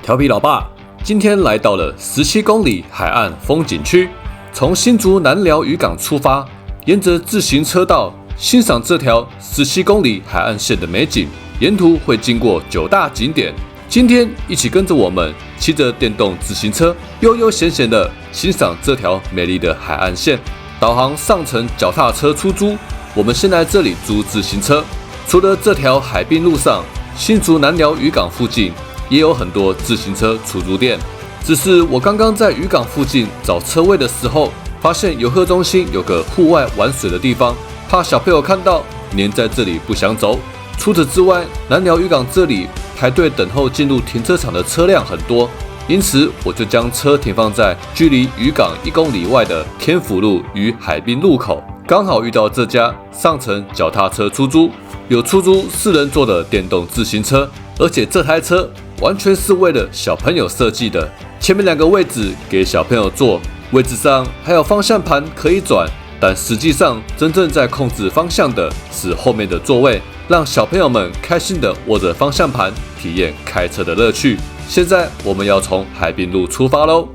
调皮老爸今天来到了17公里海岸风景区，从新竹南寮渔港出发，沿着自行车道欣赏这条17公里海岸线的美景。沿途会经过9大景点，今天一起跟着我们骑着电动自行车，悠悠闲闲的欣赏这条美丽的海岸线。导航上层脚踏车出租，我们先来这里租自行车。除了这条海滨路上，新竹南寮渔港附近也有很多自行车出租店。只是我刚刚在渔港附近找车位的时候，发现游客中心有个户外玩水的地方，怕小朋友看到黏在这里不想走。除此之外，南寮渔港这里排队等候进入停车场的车辆很多，因此我就将车停放在距离渔港1公里外的天府路与海滨路口，刚好遇到这家上层脚踏车出租，有出租4人座的电动自行车，而且这台车完全是为了小朋友设计的，前面2个位置给小朋友坐，位置上还有方向盘可以转，但实际上真正在控制方向的是后面的座位，让小朋友们开心地握着方向盘，体验开车的乐趣。现在我们要从海滨路出发喽。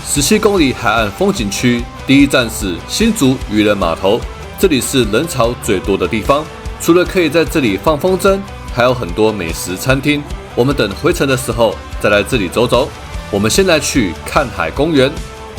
17公里海岸风景区第一站是新竹渔人码头，这里是人潮最多的地方。除了可以在这里放风筝，还有很多美食餐厅。我们等回程的时候再来这里走走。我们先来去看海公园。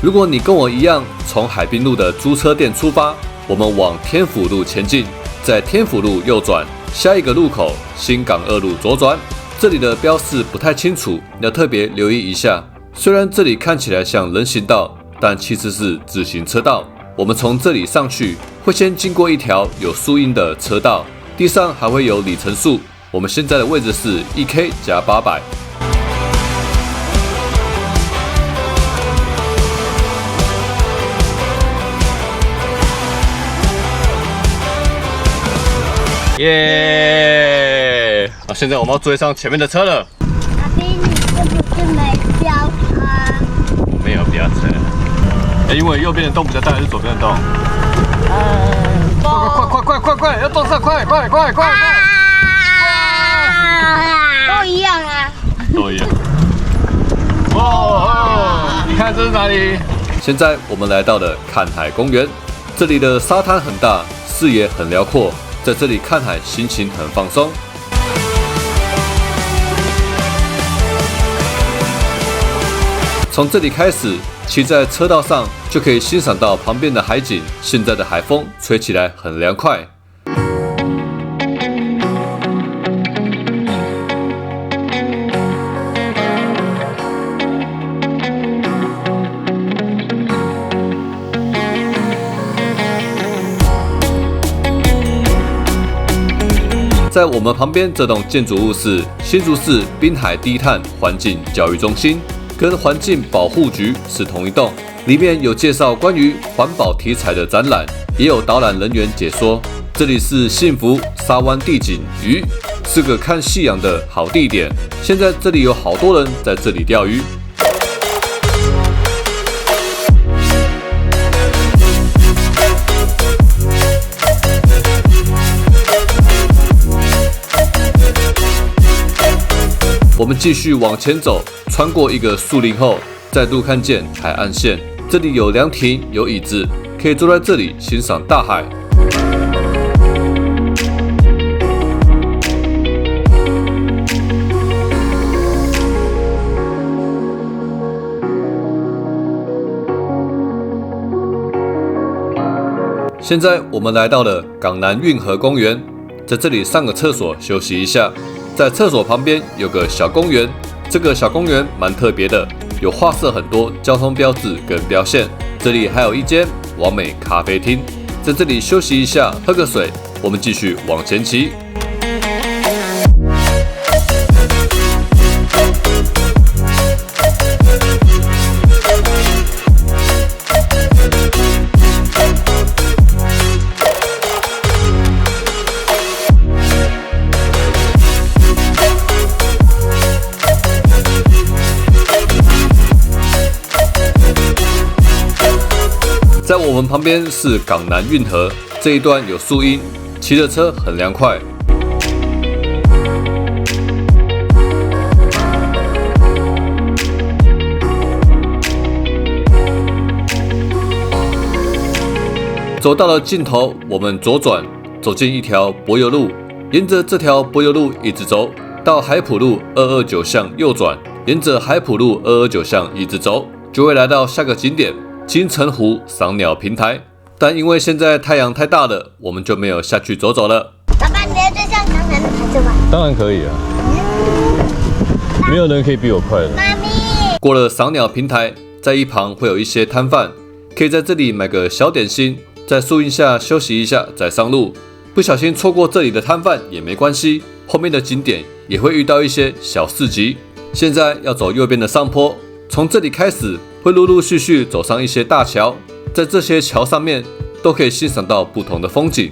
如果你跟我一样从海滨路的租车店出发，我们往天府路前进，在天府路右转，下一个路口新港2路左转。这里的标示不太清楚，要特别留意一下。虽然这里看起来像人行道，但其实是自行车道。我们从这里上去，会先经过一条有树荫的车道，地上还会有里程数。我们现在的位置是1K 加800。耶！现在我们要追上前面的车了。阿斌，你是不是没飙车？没有飙车。因为右边的洞比较大，还是左边的洞？快！要撞上，快！都一样啊。都一样。哦，你看这是哪里？现在我们来到了看海公园，这里的沙滩很大，视野很辽阔。在这里看海，心情很放松。从这里开始，骑在车道上就可以欣赏到旁边的海景。现在的海风吹起来很凉快。在我们旁边这栋建筑物是新竹市滨海低碳环境教育中心，跟环境保护局是同一栋。里面有介绍关于环保题材的展览，也有导览人员解说。这里是幸福沙湾地景鱼，是个看夕阳的好地点。现在这里有好多人在这里钓鱼。我们继续往前走，穿过一个树林后，再度看见海岸线。这里有凉亭，有椅子，可以坐在这里欣赏大海。现在我们来到了港南运河公园，在这里上个厕所休息一下。在厕所旁边有个小公园，这个小公园蛮特别的，有画设很多交通标志跟标线。这里还有一间完美咖啡厅，在这里休息一下，喝个水。我们继续往前骑。在我们旁边是港南运河，这一段有树荫，骑着车很凉快。走到了尽头，我们左转，走进一条柏油路，沿着这条柏油路一直走，到海埔路229巷右转，沿着海埔路229巷一直走，就会来到下个景点金城湖赏鸟平台。但因为现在太阳太大了，我们就没有下去走走了。爸爸，你的对象刚才还是吗？当然可以啊，没有人可以比我快的。妈咪，过了赏鸟平台，在一旁会有一些摊贩，可以在这里买个小点心，在树荫下休息一下再上路。不小心错过这里的摊贩也没关系，后面的景点也会遇到一些小市集。现在要走右边的上坡，从这里开始会陆陆续续走上一些大桥，在这些桥上面都可以欣赏到不同的风景。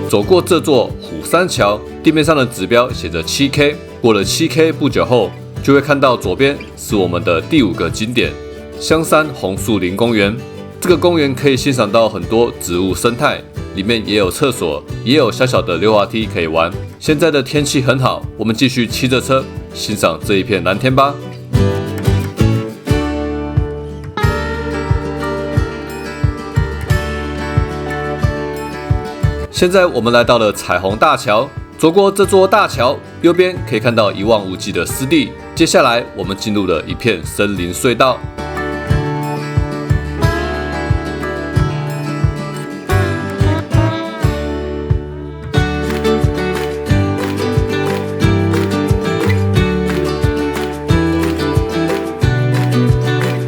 走过这座虎山桥，地面上的指标写着 7K， 过了 7K 不久后，就会看到左边是我们的第5个景点——香山红树林公园。这个公园可以欣赏到很多植物生态，里面也有厕所，也有小小的溜滑梯可以玩。现在的天气很好，我们继续骑着车欣赏这一片蓝天吧。现在我们来到了彩虹大桥，走过这座大桥，右边可以看到一望无际的湿地。接下来我们进入了一片森林隧道。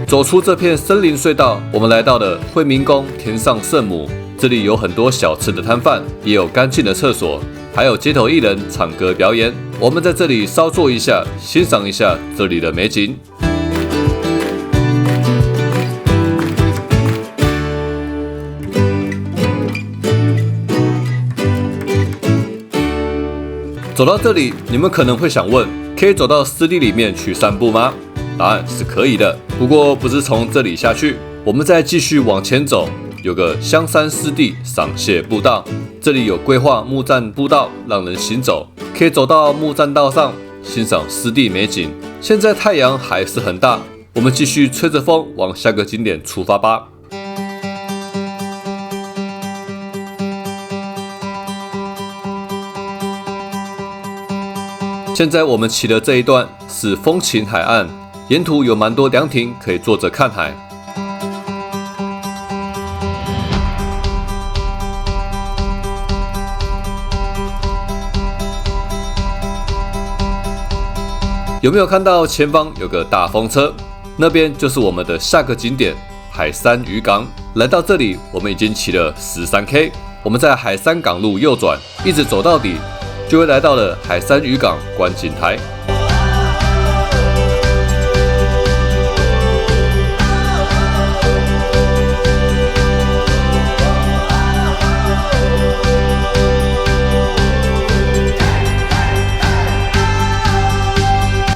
走出这片森林隧道，我们来到了惠民宫天上圣母。这里有很多小吃的摊贩，也有干净的厕所，还有街头艺人唱歌表演。我们在这里稍坐一下，欣赏一下这里的美景。走到这里，你们可能会想问，可以走到湿地里面去散步吗？答案是可以的，不过不是从这里下去，我们再继续往前走。有个香山湿地赏蟹步道，这里有规划木栈步道让人行走，可以走到木栈道上欣赏湿地美景。现在太阳还是很大，我们继续吹着风往下个景点出发吧。现在我们骑的这一段是风情海岸，沿途有蛮多凉亭可以坐着看海。有没有看到前方有个大风车？那边就是我们的下个景点海山渔港。来到这里，我们已经骑了13K。我们在海山港路右转，一直走到底，就会来到了海山渔港观景台。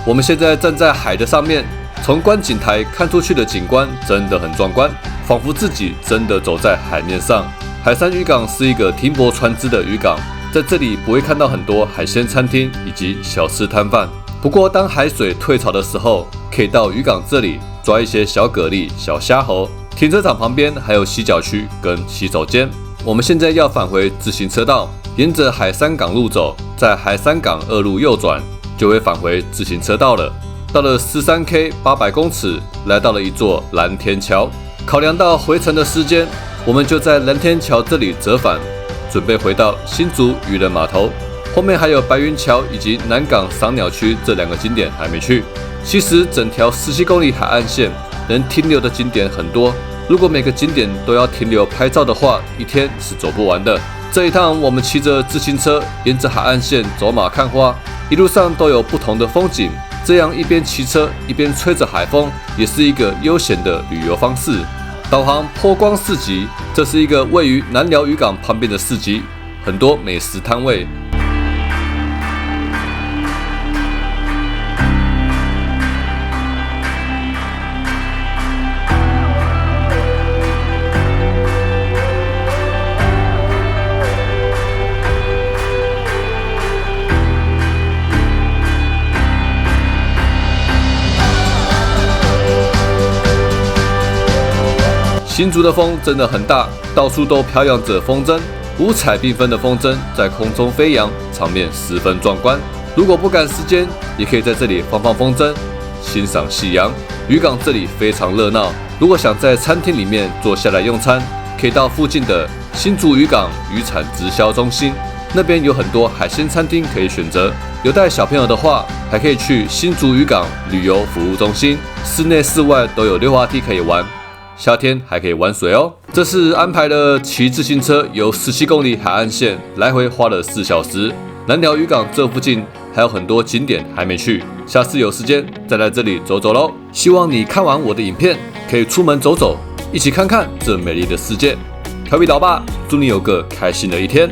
我们现在站在海的上面，从观景台看出去的景观真的很壮观，仿佛自己真的走在海面上。海山渔港是一个停泊船只的渔港，在这里不会看到很多海鲜餐厅以及小吃摊贩。不过当海水退潮的时候，可以到渔港这里抓一些小蛤蜊、小虾猴。停车场旁边还有洗脚区跟洗手间。我们现在要返回自行车道，沿着海山港路走，在海山港2路右转，就会返回自行车道了。到了13K 800公尺，来到了一座蓝天桥。考量到回程的时间，我们就在蓝天桥这里折返，准备回到新竹渔人码头。后面还有白云桥以及南港赏鸟区这2个景点还没去。其实整条17公里海岸线能停留的景点很多，如果每个景点都要停留拍照的话，一天是走不完的。这一趟我们骑着自行车沿着海岸线走马看花，一路上都有不同的风景，这样一边骑车一边吹着海风，也是一个悠闲的旅游方式。导航波光市集，这是一个位于南寮渔港旁边的市集，很多美食摊位。新竹的风真的很大，到处都飘扬着风筝，五彩缤纷的风筝在空中飞扬，场面十分壮观。如果不赶时间，也可以在这里放放风筝，欣赏夕阳。渔港这里非常热闹，如果想在餐厅里面坐下来用餐，可以到附近的新竹渔港渔产直销中心，那边有很多海鲜餐厅可以选择。有带小朋友的话，还可以去新竹渔港旅游服务中心，室内室外都有溜滑梯可以玩，夏天还可以玩水哦。这次安排了骑自行车游17公里海岸线，来回花了4小时。南寮渔港这附近还有很多景点还没去，下次有时间再来这里走走喽。希望你看完我的影片，可以出门走走，一起看看这美丽的世界。调皮老爸，祝你有个开心的一天。